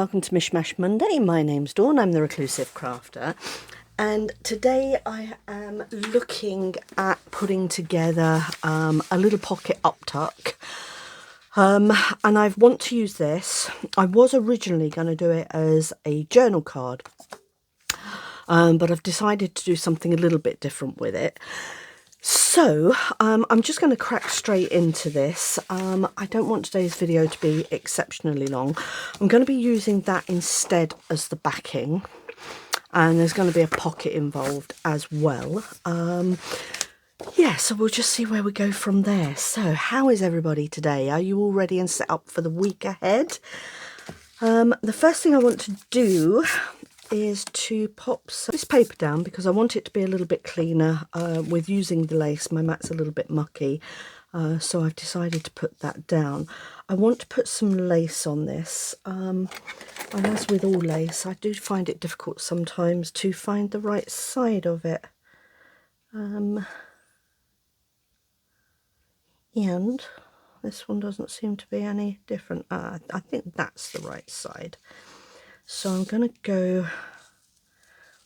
welcome to Mishmash Monday. My name's Dawn, I'm the Reclusive Crafter, and today I am looking at putting together a little pocket uptuck, and I want to use this. I was originally going to do it as a journal card, but I've decided to do something a little bit different with it. So I'm just going to crack straight into this. I don't want today's video to be exceptionally long. I'm going to be using that instead as the backing, and there's going to be a pocket involved as well. Yeah, so we'll just see where we go from there. So how is everybody today? Are you all ready and set up for the week ahead? The first thing I want to do is to pop this paper down because I want it to be a little bit cleaner with using the lace. My mat's a little bit mucky, so I've decided to put that down. I want to put some lace on this, and as with all lace, I do find it difficult sometimes to find the right side of it. And this one doesn't seem to be any different. I think that's the right side. So I'm going to go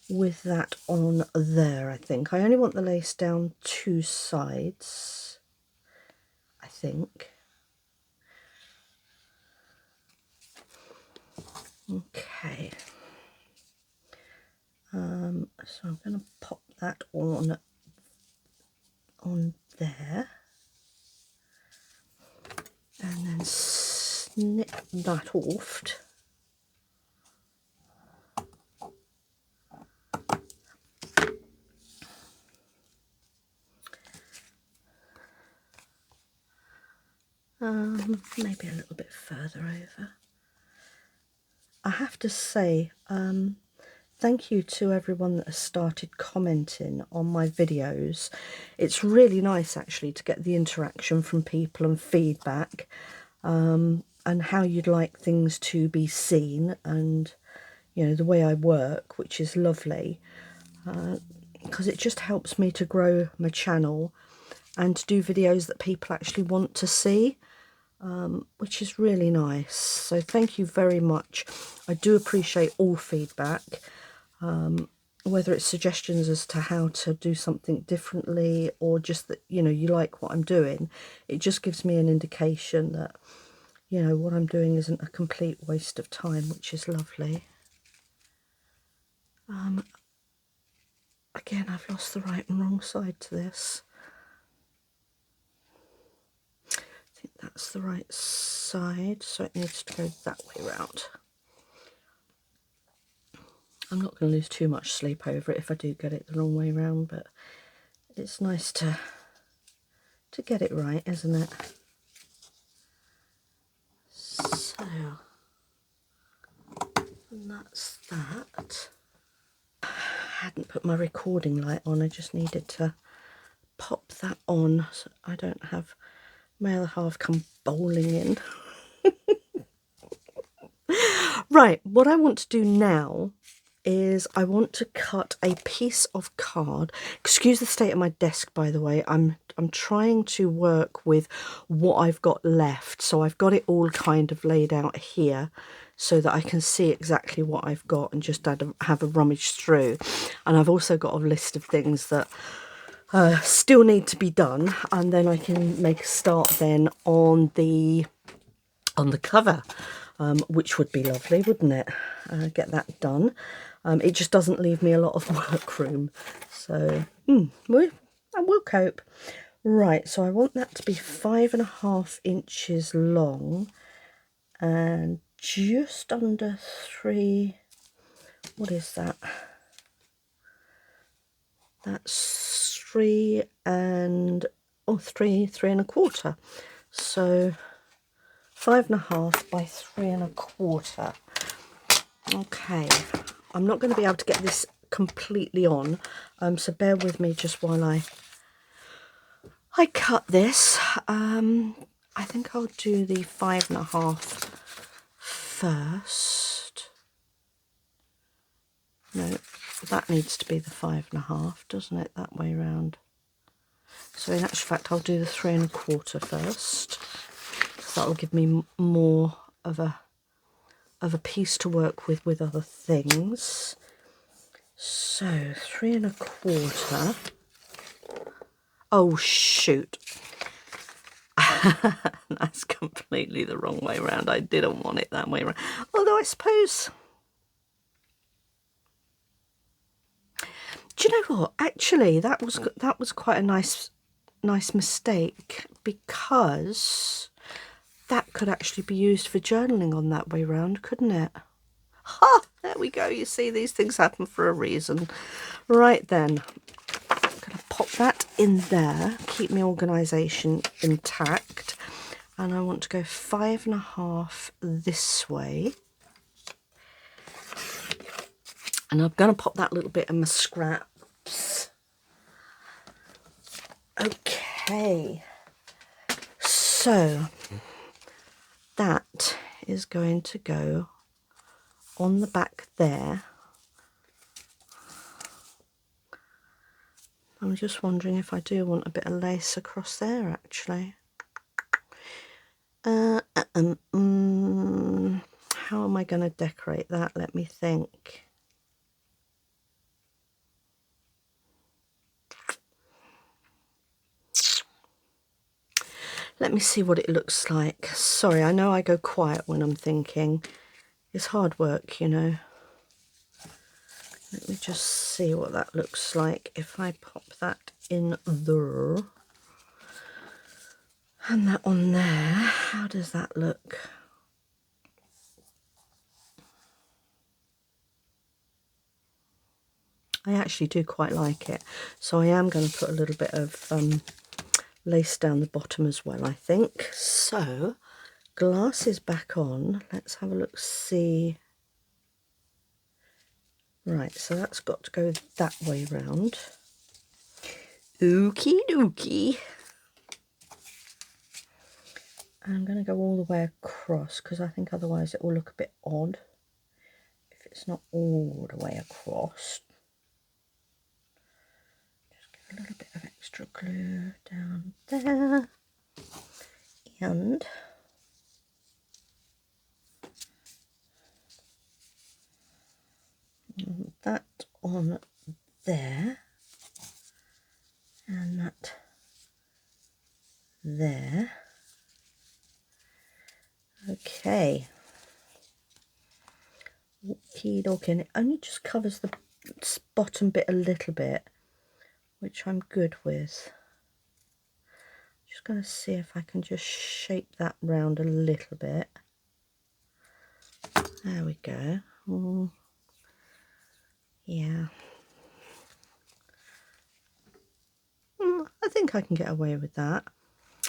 with that on there, I think. I only want the lace down two sides, I think. Okay. So I'm going to pop that on there. And then snip that off. Maybe a little bit further over. I have to say, thank you to everyone that has started commenting on my videos. It's really nice actually to get the interaction from people and feedback, and how you'd like things to be seen, and you know, the way I work, which is lovely, because it just helps me to grow my channel and to do videos that people actually want to see. Which is really nice. So thank you very much. I do appreciate all feedback, whether it's suggestions as to how to do something differently, or just that, you know, you like what I'm doing. It just gives me an indication that, you know, what I'm doing isn't a complete waste of time, which is lovely. Again, I've lost the right and wrong side to this. That's the right side, so it needs to go that way round. I'm not going to lose too much sleep over it if I do get it the wrong way round, but it's nice to get it right, isn't it? So, and that's that. I hadn't put my recording light on, I just needed to pop that on so I don't have my other half come bowling in. Right, what I want to do now is I want to cut a piece of card. Excuse the state of my desk, by the way. I'm trying to work with what I've got left. So I've got it all kind of laid out here so that I can see exactly what I've got and just have a rummage through. And I've also got a list of things that still need to be done, and then I can make a start then on the cover, which would be lovely, wouldn't it? Get that done. It just doesn't leave me a lot of work room, so we'll cope. Right, so I want that to be 5.5 inches long and just under 3. What is that? That's 3 and 3.25. So 5.5 by 3.25. Okay, I'm not going to be able to get this completely on, so bear with me just while I cut this. I think I'll do the 5.5 first. No, that needs to be the 5.5, doesn't it? That way round. So in actual fact, I'll do the 3.25 first, because that will give me more of a of a piece to work with other things. So 3 1/4. Oh shoot. That's completely the wrong way around. I didn't want it that way around. Although I suppose, do you know what? Actually, that was quite a nice mistake, because that could actually be used for journaling on that way round, couldn't it? Ha! There we go. You see, these things happen for a reason. Right then, I'm going to pop that in there, keep my organisation intact, and I want to go 5 1/2 this way. And I'm going to pop that little bit in my scraps. Okay, so that is going to go on the back there. I'm just wondering if I do want a bit of lace across there, actually. How am I going to decorate that? Let me think. Let me see what it looks like. Sorry, I know I go quiet when I'm thinking. It's hard work, you know. Let me just see what that looks like if I pop that in there. And that on there. How does that look? I actually do quite like it. So I am going to put a little bit of lace down the bottom as well, I think. So, glasses back on. Let's have a look, see. Right, so that's got to go that way round. Okie dokie. I'm going to go all the way across, because I think otherwise it will look a bit odd if it's not all the way across. Just give a little bit of extra glue down there. And that on there. And that there. Okay. Okie dokie. And it only just covers the bottom bit a little bit, which I'm good with. Just going to see if I can just shape that round a little bit. There we go. Yeah. I think I can get away with that.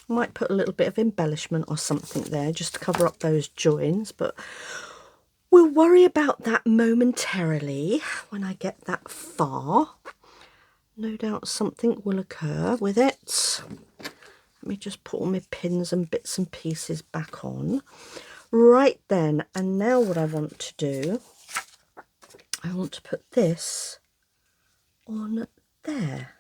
I might put a little bit of embellishment or something there just to cover up those joins, but we'll worry about that momentarily when I get that far. No doubt something will occur with it. Let me just put all my pins and bits and pieces back on. Right then, and now what I want to do, I want to put this on there.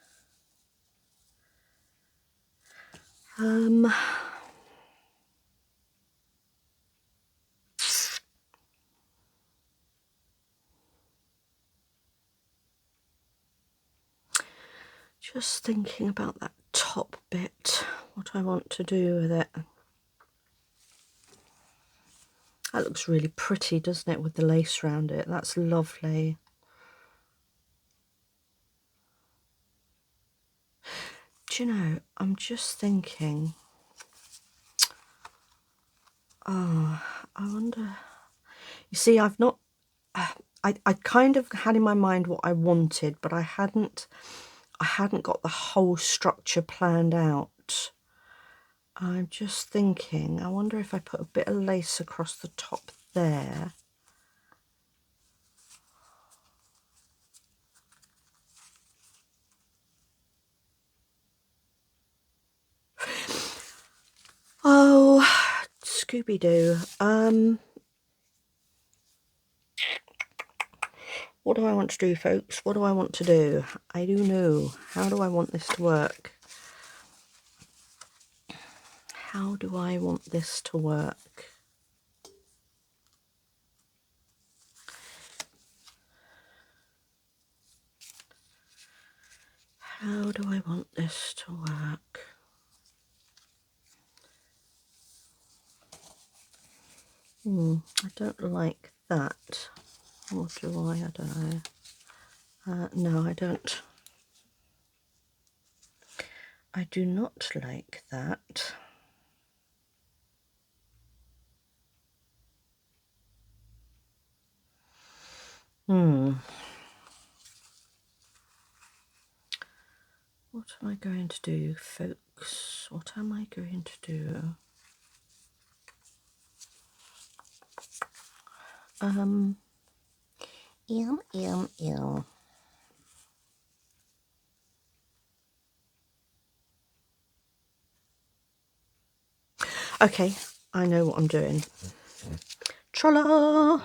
Just thinking about that top bit, what I want to do with it. That looks really pretty, doesn't it, with the lace around it? That's lovely. Do you know, I'm just thinking, oh, I wonder, you see, I've not, I kind of had in my mind what I wanted, but I hadn't got the whole structure planned out. I'm just thinking, I wonder if I put a bit of lace across the top there. Oh, Scooby-Doo. What do I want to do, folks? What do I want to do? I do know. How do I want this to work? How do I want this to work? How do I want this to work? I don't like that. Or do I? I don't know. No, I don't. I do not like that. What am I going to do, folks? What am I going to do? Ew. Okay, I know what I'm doing. Tra-la!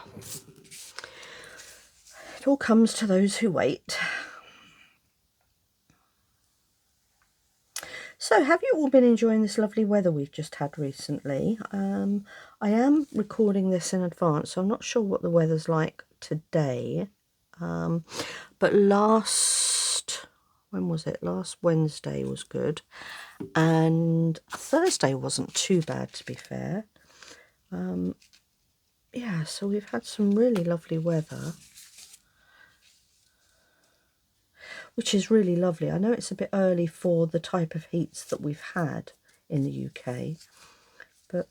It all comes to those who wait. So, have you all been enjoying this lovely weather we've just had recently? I am recording this in advance, so I'm not sure what the weather's like today. But when was it? Last Wednesday was good. And Thursday wasn't too bad, to be fair. Yeah, so we've had some really lovely weather, which is really lovely. I know it's a bit early for the type of heats that we've had in the UK, but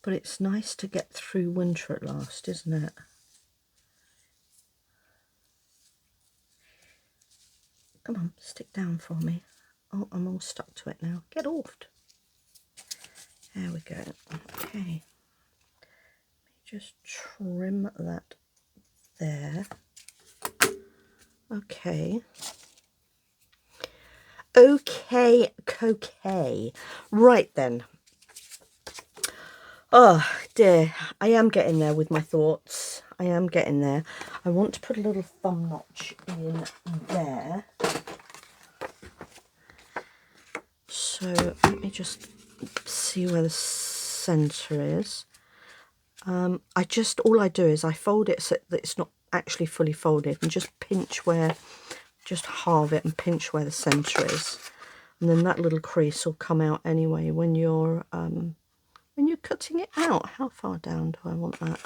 it's nice to get through winter at last, isn't it? Come on, stick down for me. Oh, I'm all stuck to it now. Get off. There we go. Okay. Let me just trim that there. Okay. Okay. Right then. Oh dear, I am getting there with my thoughts. I am getting there. I want to put a little thumb notch in there. So let me just see where the centre is. All I do is I fold it so that it's not actually fully folded, and just halve it and pinch where the centre is, and then that little crease will come out anyway when you're cutting it out. How far down do I want that?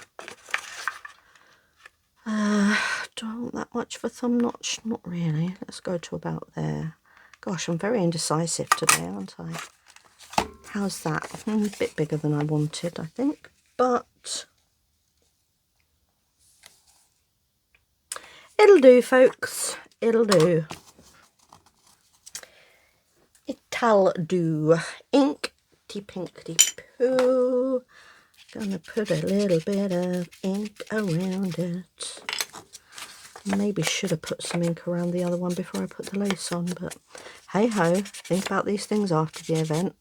Do I want that much of a thumb notch? Not really. Let's go to about there. Gosh, I'm very indecisive today, aren't I? How's that? A bit bigger than I wanted, I think, but it'll do, folks. It'll do. It'll do. Inkty pinkty poo. Gonna put a little bit of ink around it. Maybe should have put some ink around the other one before I put the lace on, but hey ho, think about these things after the event.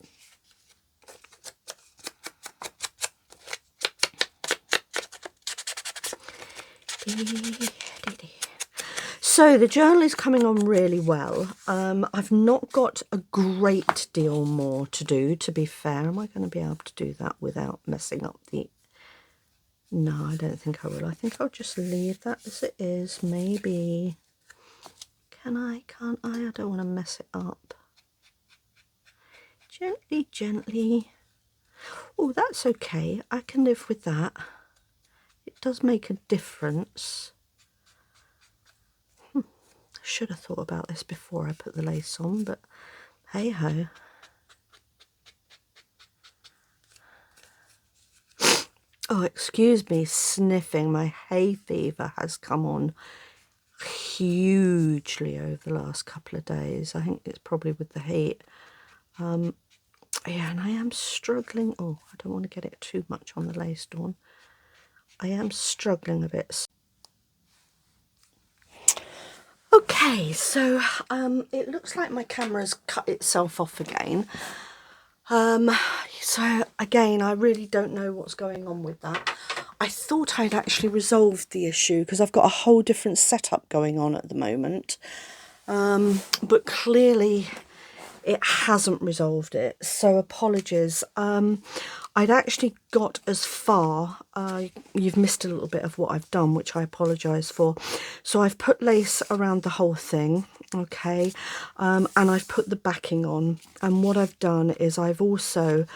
So the journal is coming on really well. I've not got a great deal more to do, to be fair. Am I going to be able to do that without messing up the... No, I don't think I will. I think I'll just leave that as it is. Maybe... Can I? Can't I? I don't want to mess it up. Gently, gently. Oh, that's okay. I can live with that. It does make a difference. I should have thought about this before I put the lace on, but hey ho. Oh, excuse me, sniffing. My hay fever has come on hugely over the last couple of days. I think it's probably with the heat. Yeah, and I am struggling. Oh, I don't want to get it too much on the lace, Dawn. I am struggling a bit. Okay, so it looks like my camera's cut itself off again. So again, I really don't know what's going on with that. I thought I'd actually resolved the issue because I've got a whole different setup going on at the moment. But clearly it hasn't resolved it, so apologies. I'd actually got as far, you've missed a little bit of what I've done, which I apologise for. So I've put lace around the whole thing, okay, and I've put the backing on, and what I've done is I've also,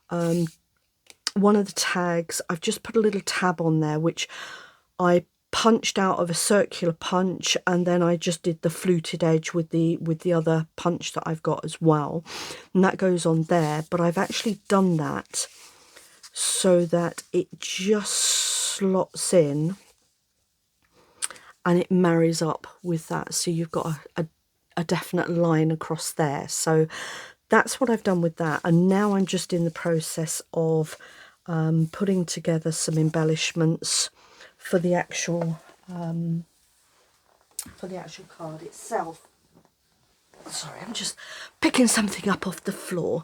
one of the tags, I've just put a little tab on there, which I punched out of a circular punch, and then I just did the fluted edge with the other punch that I've got as well, and that goes on there. But I've actually done that so that it just slots in and it marries up with that, so you've got a definite line across there. So that's what I've done with that, and now I'm just in the process of putting together some embellishments for the actual card itself. Sorry, I'm just picking something up off the floor.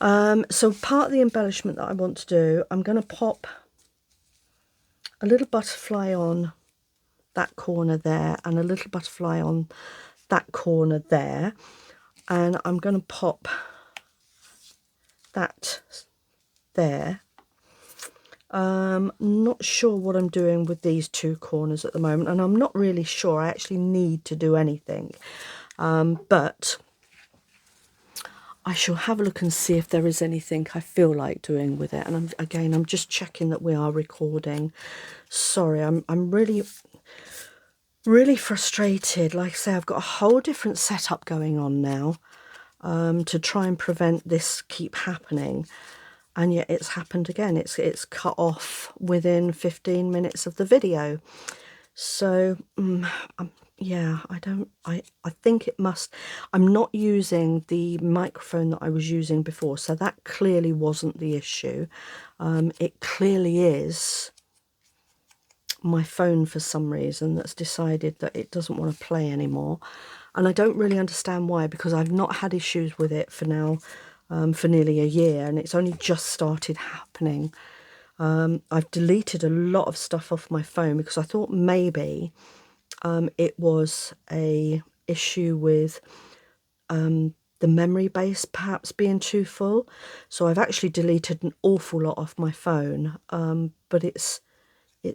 So part of the embellishment that I want to do, I'm going to pop a little butterfly on that corner there and a little butterfly on that corner there, and I'm going to pop that there. Not sure what I'm doing with these two corners at the moment, and I'm not really sure I actually need to do anything, but I shall have a look and see if there is anything I feel like doing with it. And I'm just checking that we are recording. Sorry, I'm really frustrated. Like I say, I've got a whole different setup going on now, to try and prevent this keep happening, and yet it's happened again. It's cut off within 15 minutes of the video. So yeah, I think it must, I'm not using the microphone that I was using before, so that clearly wasn't the issue. It clearly is my phone for some reason that's decided that it doesn't want to play anymore, and I don't really understand why, because I've not had issues with it for now, for nearly a year, and it's only just started happening. I've deleted a lot of stuff off my phone because I thought maybe it was a issue with the memory base perhaps being too full, so I've actually deleted an awful lot off my phone, but it's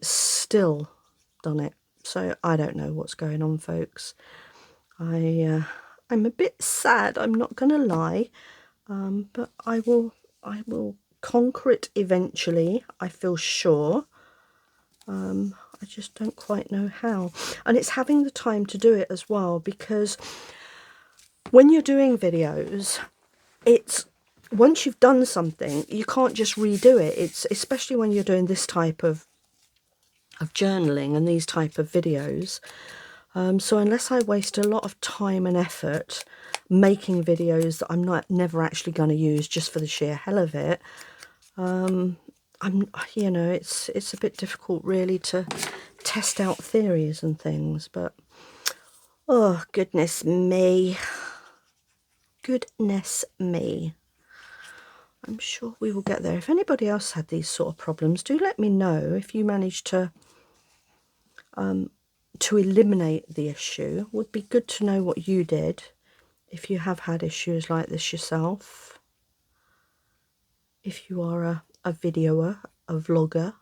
still done it. So I don't know what's going on, folks. I'm a bit sad, I'm not gonna lie, but I will conquer it eventually, I feel sure. I just don't quite know how, and it's having the time to do it as well, because when you're doing videos, it's, once you've done something, you can't just redo it. It's especially when you're doing this type of journaling and these type of videos. So unless I waste a lot of time and effort making videos that I'm never actually going to use just for the sheer hell of it, you know, it's a bit difficult really to test out theories and things. But oh goodness me, I'm sure we will get there. If anybody else had these sort of problems, do let me know if you managed to eliminate the issue. Would be good to know what you did if you have had issues like this yourself. If you are a videoer, a vlogger.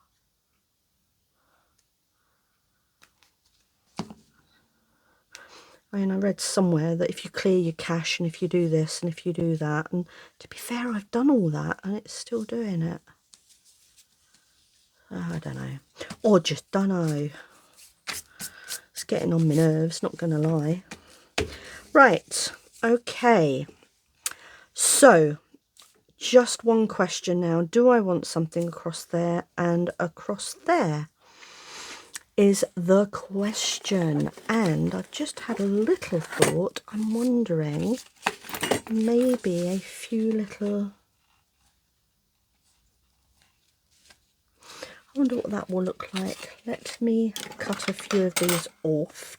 I mean, I read somewhere that if you clear your cache and if you do this and if you do that, and to be fair, I've done all that and it's still doing it. I don't know. Or just don't know. It's getting on my nerves, not gonna lie. Right, okay. So, just one question now. Do I want something across there and across there? Is the question. And I've just had a little thought. I'm wondering maybe a few little, I wonder what that will look like. Let me cut a few of these off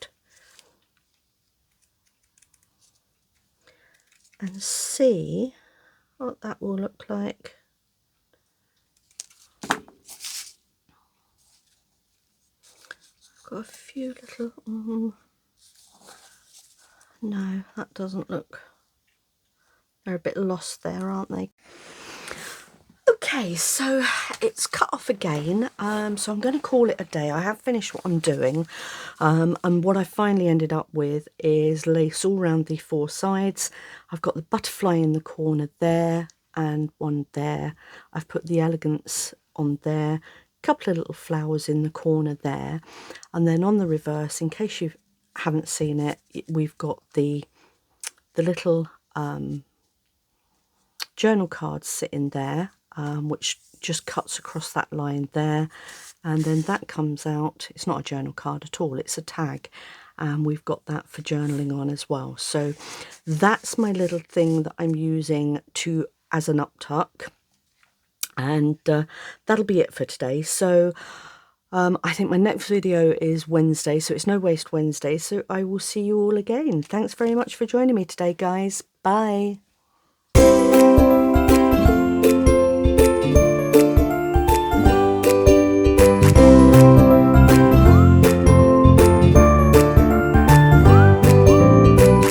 and see what that will look like. I've got a few little, no, that doesn't look They're a bit lost there, aren't they? Okay, so it's cut off again, so I'm going to call it a day. I have finished what I'm doing, and what I finally ended up with is lace all around the four sides. I've got the butterfly in the corner there and one there. I've put the elegance on there, a couple of little flowers in the corner there, and then on the reverse, in case you haven't seen it, we've got the little journal cards sitting there, which just cuts across that line there, and then that comes out. It's not a journal card at all, it's a tag, and we've got that for journaling on as well. So that's my little thing that I'm using to as an uptuck, and that'll be it for today. So I think my next video is Wednesday, so it's No Waste Wednesday, so I will see you all again. Thanks very much for joining me today, guys. Bye.